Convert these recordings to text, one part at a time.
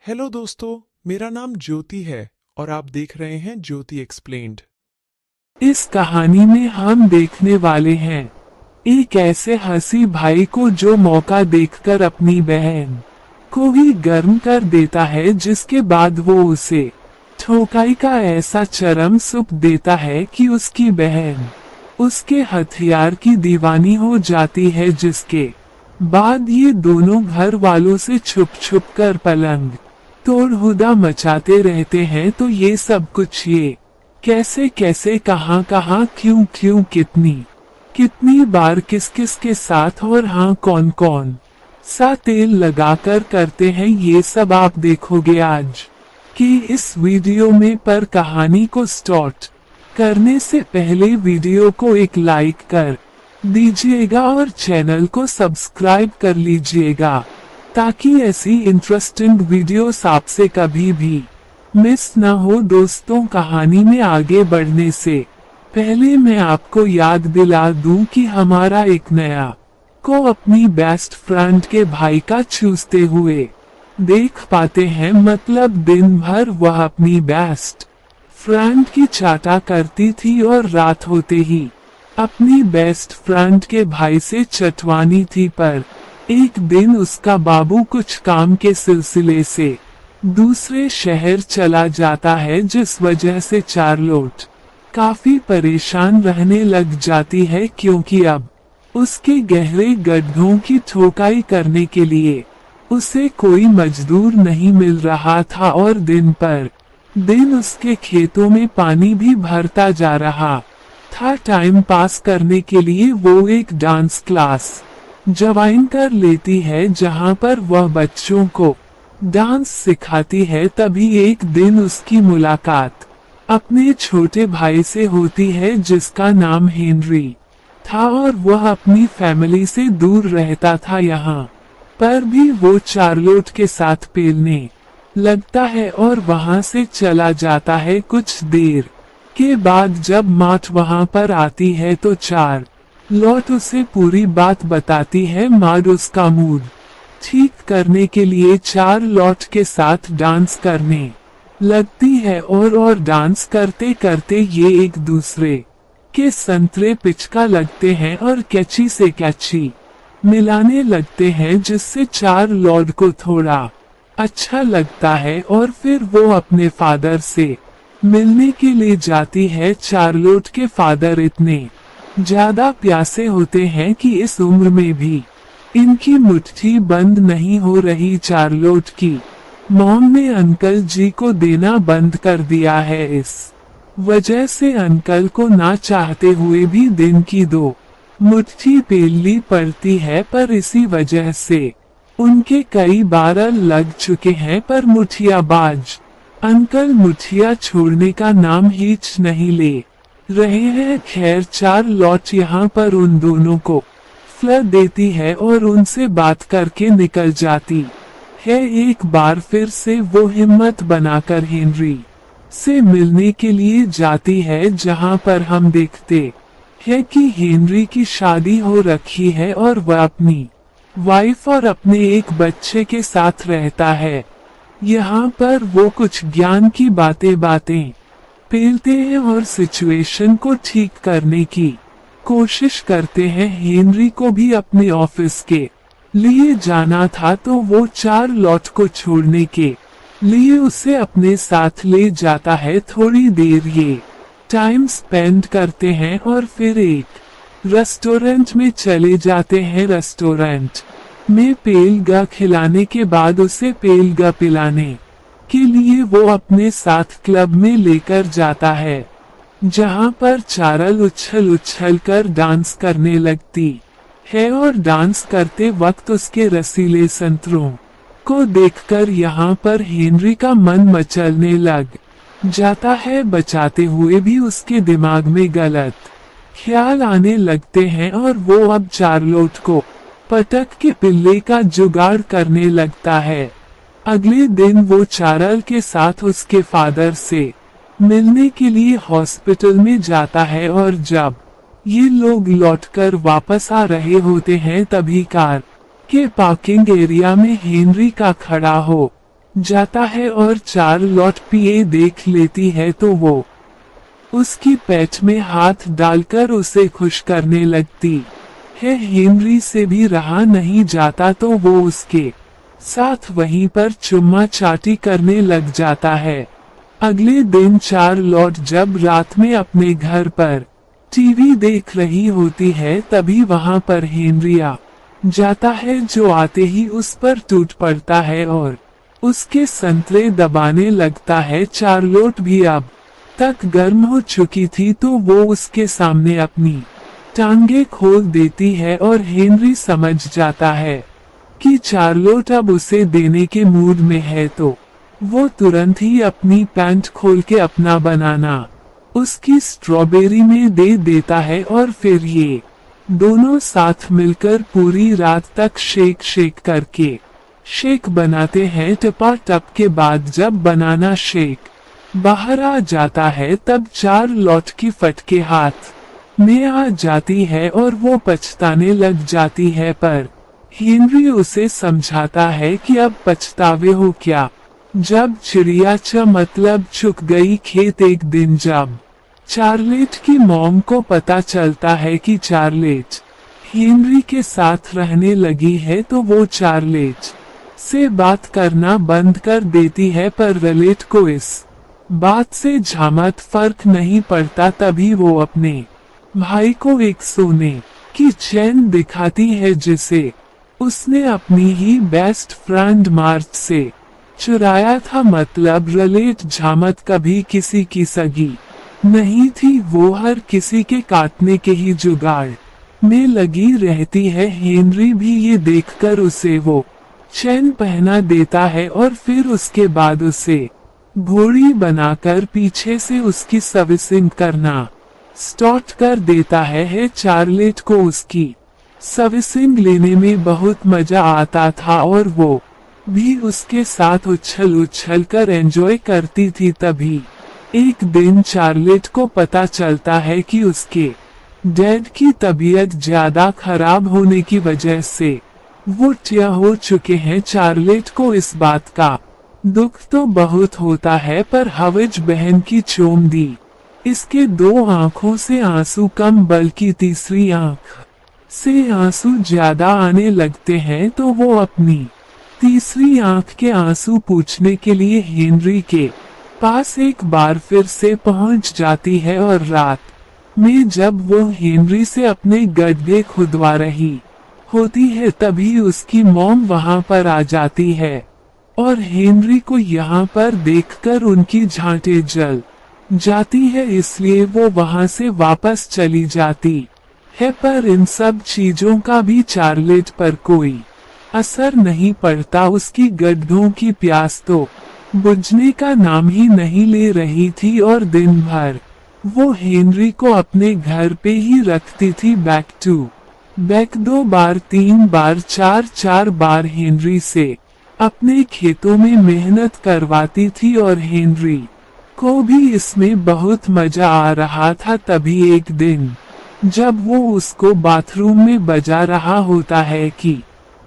Hello दोस्तों, मेरा नाम ज्योति है और आप देख रहे हैं ज्योति एक्सप्लेन्ड। इस कहानी में हम देखने वाले हैं एक ऐसे हंसी भाई को जो मौका देखकर अपनी बहन को ही गर्म कर देता है, जिसके बाद वो उसे ठोकाई का ऐसा चरम सुख देता है कि उसकी बहन उसके हथियार की दीवानी हो जाती है, जिसके बाद ये दोनों घर वालों से छुप छुप कर पलंग तोड़ हुदा मचाते रहते हैं। तो ये सब कुछ ये कैसे कैसे कहाँ कहाँ क्यों क्यों कितनी कितनी बार किस किस के साथ और हाँ कौन कौन सा तेल लगाकर करते हैं, ये सब आप देखोगे आज कि इस वीडियो में। पर कहानी को स्टार्ट करने से पहले वीडियो को एक लाइक कर दीजिएगा और चैनल को सब्सक्राइब कर लीजिएगा ताकि ऐसी इंटरेस्टिंग वीडियोस आपसे कभी भी मिस ना हो। दोस्तों, कहानी में आगे बढ़ने से पहले मैं आपको याद दिला दूं कि हमारा एक नया को अपनी बेस्ट फ्रेंड के भाई का चूसते हुए देख पाते हैं। मतलब दिन भर वह अपनी बेस्ट फ्रेंड की चाटा करती थी और रात होते ही अपनी बेस्ट फ्रेंड के भाई से चटवानी थी। पर एक दिन उसका बाबू कुछ काम के सिलसिले से दूसरे शहर चला जाता है, जिस वजह से चार्लोट काफी परेशान रहने लग जाती है, क्योंकि अब उसके गहरे गड्ढों की ठोकाई करने के लिए उसे कोई मजदूर नहीं मिल रहा था और दिन पर दिन उसके खेतों में पानी भी भरता जा रहा था। टाइम पास करने के लिए वो एक डांस क्लास ज्वाइन कर लेती है, जहां पर वह बच्चों को डांस सिखाती है। तभी एक दिन उसकी मुलाकात अपने छोटे भाई से होती है, जिसका नाम हेनरी था और वह अपनी फैमिली से दूर रहता था। यहाँ पर भी वो चार्लोट के साथ पेलने लगता है और वहां से चला जाता है। कुछ देर के बाद जब मार्ट वहां पर आती है तो चार्लोट उसे पूरी बात बताती है। मार्ट उसका मूड ठीक करने के लिए चार्लोट के साथ डांस करने लगती है और डांस करते करते ये एक दूसरे के संतरे पिचका लगते हैं और कैची से कैची मिलाने लगते हैं, जिससे चार्लोट को थोड़ा अच्छा लगता है और फिर वो अपने फादर से मिलने के लिए जाती है। चार्लोट के फादर इतने ज्यादा प्यासे होते हैं कि इस उम्र में भी इनकी मुट्ठी बंद नहीं हो रही। चार्लोट की मॉम ने अंकल जी को देना बंद कर दिया है, इस वजह से अंकल को ना चाहते हुए भी दिन की 2 मुट्ठी पेलनी पड़ती है। पर इसी वजह से उनके कई बार लग चुके हैं, पर मुठियाबाज अंकल मुठिया छोड़ने का नाम ही नहीं ले रहे हैं। खैर, चार्लोट यहाँ पर उन दोनों को फ्लर देती है और उनसे बात करके निकल जाती है। एक बार फिर से वो हिम्मत बनाकर हेनरी से मिलने के लिए जाती है, जहां पर हम देखते हैं कि हेनरी की शादी हो रखी है और वह अपनी वाइफ और अपने एक बच्चे के साथ रहता है। यहाँ पर वो कुछ ज्ञान की बातें पेलते हैं और सिचुएशन को ठीक करने की कोशिश करते हैं। हेनरी को भी अपने ऑफिस के लिए जाना था, तो वो चार्लोट को छोड़ने के लिए उसे अपने साथ ले जाता है। थोड़ी देर ये टाइम स्पेंड करते हैं और फिर एक रेस्टोरेंट में चले जाते हैं। रेस्टोरेंट में पेलगा खिलाने के बाद उसे पेलगा पिलाने के लिए वो अपने साथ क्लब में लेकर जाता है, जहां पर चार्ल उछल उछल कर डांस करने लगती है और डांस करते वक्त उसके रसीले संतरों को देखकर यहाँ पर हेनरी का मन मचलने लग जाता है। बचाते हुए भी उसके दिमाग में गलत ख्याल आने लगते हैं और वो अब चार्लोट को पटक के पिल्ले का जुगाड़ करने लगता है। अगले दिन वो चार्ल के साथ उसके फादर से मिलने के लिए हॉस्पिटल में जाता है और जब ये लोग लौटकर वापस आ रहे होते हैं, तभी कार के पार्किंग एरिया में हेनरी का खड़ा हो जाता है और चार्लोट पिए देख लेती है तो वो उसकी पेट में हाथ डालकर उसे खुश करने लगती है। हेनरी से भी रहा नहीं जाता तो वो उसके साथ वहीं पर चुम्मा चाटी करने लग जाता है। अगले दिन चार्लोट जब रात में अपने घर पर टीवी देख रही होती है तभी वहां पर हेनरी आ जाता है, जो आते ही उस पर टूट पड़ता है और उसके संतरे दबाने लगता है। चार्लोट भी अब तक गर्म हो चुकी थी तो वो उसके सामने अपनी टांगे खोल देती है और हेनरी समझ जाता है कि चार्लोट अब उसे देने के मूड में है तो वो तुरंत ही अपनी पैंट खोल के अपना बनाना उसकी स्ट्रॉबेरी में दे देता है और फिर ये दोनों साथ मिलकर पूरी रात तक शेक करके शेक बनाते हैं। टपाटप के बाद जब बनाना शेक बाहर आ जाता है तब चार्लोट की फटके हाथ में आ जाती है और वो पछताने लग जाती है, पर हेनरी उसे समझाता है कि अब पछतावे हो क्या। जब चिड़िया मतलब चुक गई खेत। एक दिन जब चार्लेट की मॉम को पता चलता है कि चार्लेट हेनरी के साथ रहने लगी है तो वो चार्लेट से बात करना बंद कर देती है, पर रलेट को इस बात से झामत फर्क नहीं पड़ता। तभी वो अपने भाई को एक सोने की चेन दिखाती है जिसे उसने अपनी ही बेस्ट फ्रेंड मार्च से चुराया था। मतलब रलेट झामत कभी किसी की सगी नहीं थी, वो हर किसी के काटने के ही जुगाड़ में लगी रहती है। हेनरी भी ये देखकर उसे वो चैन पहना देता है और फिर उसके बाद उसे घोड़ी बनाकर पीछे से उसकी सर्विसिंग करना स्टार्ट कर देता है। चार्लेट को उसकी सर्विसिंग लेने में बहुत मजा आता था और वो भी उसके साथ उछल कर एंजॉय करती थी। तभी एक दिन चार्लेट को पता चलता है कि उसके डैड की तबीयत ज्यादा खराब होने की वजह से वो टिया हो चुके हैं। चार्लेट को इस बात का दुख तो बहुत होता है, पर हवज बहन की चोम दी इसके 2 आंखों से आंसू कम बल्कि तीसरी आंख से आंसू ज्यादा आने लगते हैं तो वो अपनी तीसरी आंख के आंसू पूछने के लिए हेनरी के पास एक बार फिर से पहुंच जाती है और रात में जब वो हेनरी से अपने गड्ढे खुदवा रही होती है तभी उसकी मॉम वहां पर आ जाती है और हेनरी को यहाँ पर देखकर उनकी झांटे जल जाती है, इसलिए वो वहां से वापस चली जाती है। पर इन सब चीजों का भी चार्लेट पर कोई असर नहीं पड़ता। उसकी गड्ढों की प्यास तो बुझने का नाम ही नहीं ले रही थी और दिन भर वो हेनरी को अपने घर पे ही रखती थी। बैक टू बैक 2 बार 3 बार 4 बार हेनरी से अपने खेतों में मेहनत करवाती थी और हेनरी को भी इसमें बहुत मजा आ रहा था। तभी एक दिन जब वो उसको बाथरूम में बजा रहा होता है कि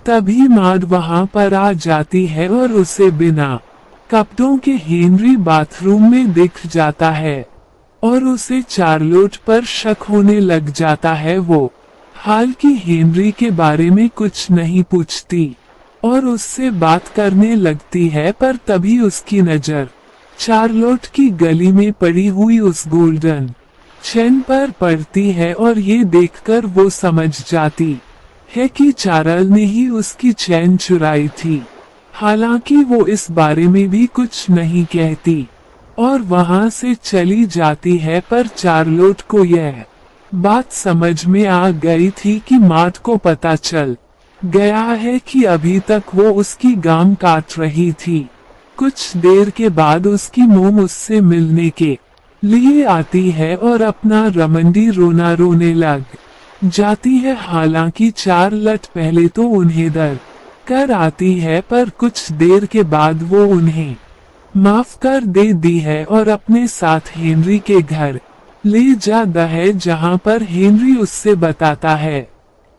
तभी माद वहां पर आ जाती है और उसे बिना कपड़ों के हेनरी बाथरूम में दिख जाता है और उसे चार्लोट पर शक होने लग जाता है। वो हालांकि हेनरी के बारे में कुछ नहीं पूछती और उससे बात करने लगती है, पर तभी उसकी नजर चार्लोट की गली में पड़ी हुई उस गोल्डन चेन पर पड़ती है और ये देखकर वो समझ जाती है कि चार्ल ने ही उसकी चैन चुराई थी। हालांकि वो इस बारे में भी कुछ नहीं कहती और वहां से चली जाती है, पर चार्लोट को यह बात समझ में आ गई थी कि मार्ट को पता चल गया है कि अभी तक वो उसकी गाम काट रही थी। कुछ देर के बाद उसकी मोम उससे मिलने के लिए आती है और अपना रमंडी रोना रोने लग जाती है। हालांकि चार्लट पहले तो उन्हें डर कर आती है, पर कुछ देर के बाद वो उन्हें माफ कर दी है और अपने साथ हेनरी के घर ले जाता है, जहां पर हेनरी उससे बताता है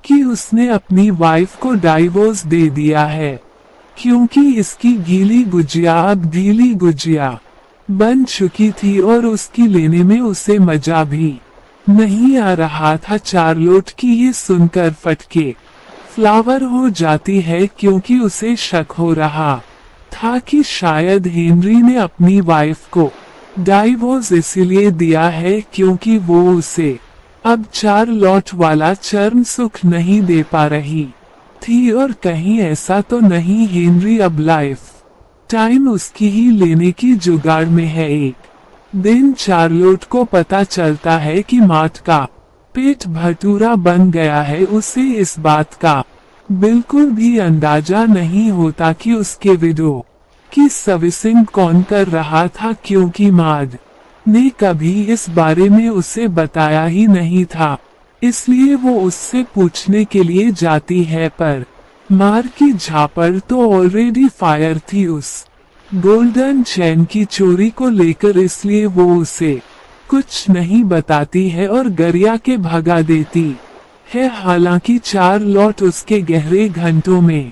कि उसने अपनी वाइफ को डाइवोर्स दे दिया है क्योंकि इसकी गीली गुजिया अब गीली गुजिया बन चुकी थी और उसकी लेने में उसे मजा भी नहीं आ रहा था। चार्लोट की ये सुनकर फटके फ्लावर हो जाती है, क्योंकि उसे शक हो रहा था कि शायद हेनरी ने अपनी वाइफ को डाइवोर्स इसलिए दिया है क्योंकि वो उसे अब चार्लोट वाला चर्म सुख नहीं दे पा रही थी। और कहीं ऐसा तो नहीं हेनरी अब लाइफ टाइम उसकी ही लेने की जुगाड़ में है। एक दिन चार्लोट को पता चलता है कि मार्ट का पेट भटूरा बन गया है। उसे इस बात का बिल्कुल भी अंदाजा नहीं होता कि उसके विडो की सर्विसिंग कौन कर रहा था, क्योंकि मार्ट ने कभी इस बारे में उसे बताया ही नहीं था। इसलिए वो उससे पूछने के लिए जाती है, पर मार की झापड़ तो ऑलरेडी फायर थी उस गोल्डन चैन की चोरी को लेकर, इसलिए वो उसे कुछ नहीं बताती है और गरिया के भगा देती है। हालांकि चार्लोट उसके गहरे घंटों में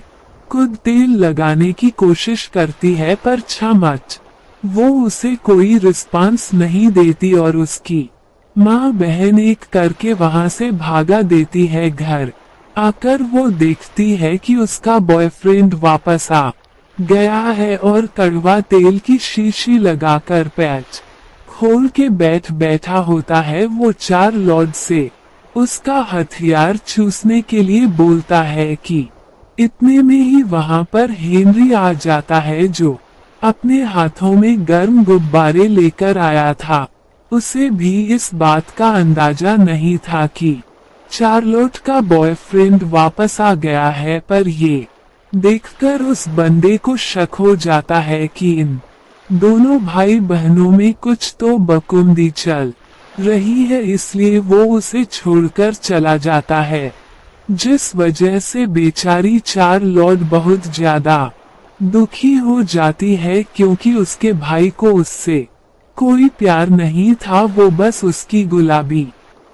खुद तेल लगाने की कोशिश करती है, पर छमच वो उसे कोई रिस्पांस नहीं देती और उसकी माँ बहन एक करके वहां से भागा देती है। घर आकर वो देखती है कि उसका बॉयफ्रेंड वापस आ गया है और कड़वा तेल की शीशी लगाकर पैच खोल के बैठा होता है। वो चार्लोट से उसका हथियार चूसने के लिए बोलता है कि इतने में ही वहां पर हेनरी आ जाता है, जो अपने हाथों में गर्म गुब्बारे लेकर आया था। उसे भी इस बात का अंदाजा नहीं था कि चार्लोट का बॉयफ्रेंड वापस आ गया है, पर ये देखकर उस बंदे को शक हो जाता है कि इन दोनों भाई बहनों में कुछ तो बकुंदी चल रही है। इसलिए वो उसे छोड़कर चला जाता है, जिस वजह से बेचारी चार्लोट बहुत ज्यादा दुखी हो जाती है, क्योंकि उसके भाई को उससे कोई प्यार नहीं था। वो बस उसकी गुलाबी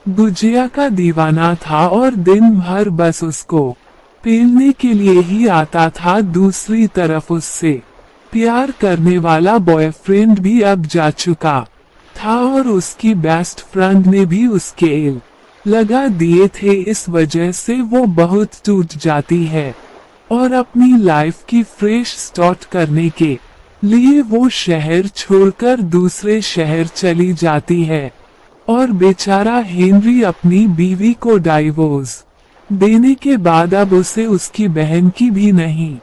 गुजिया का दीवाना था और दिन भर बस उसको पेलने के लिए ही आता था। दूसरी तरफ उससे प्यार करने वाला बॉयफ्रेंड भी अब जा चुका था और उसकी बेस्ट फ्रेंड ने भी उसके एल लगा दिए थे। इस वजह से वो बहुत टूट जाती है और अपनी लाइफ की फ्रेश स्टार्ट करने के लिए वो शहर छोड़कर दूसरे शहर चली जाती है। और बेचारा हेनरी अपनी बीवी को डाइवोर्स देने के बाद अब उसे उसकी बहन की भी नहीं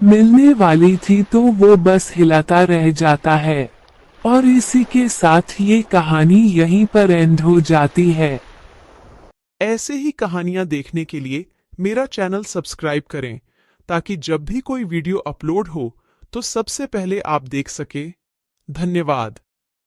मिलने वाली थी, तो वो बस हिलाता रह जाता है। और इसी के साथ ये कहानी यहीं पर एंड हो जाती है। ऐसे ही कहानियां देखने के लिए मेरा चैनल सब्सक्राइब करें, ताकि जब भी कोई वीडियो अपलोड हो तो सबसे पहले आप देख सके। धन्यवाद।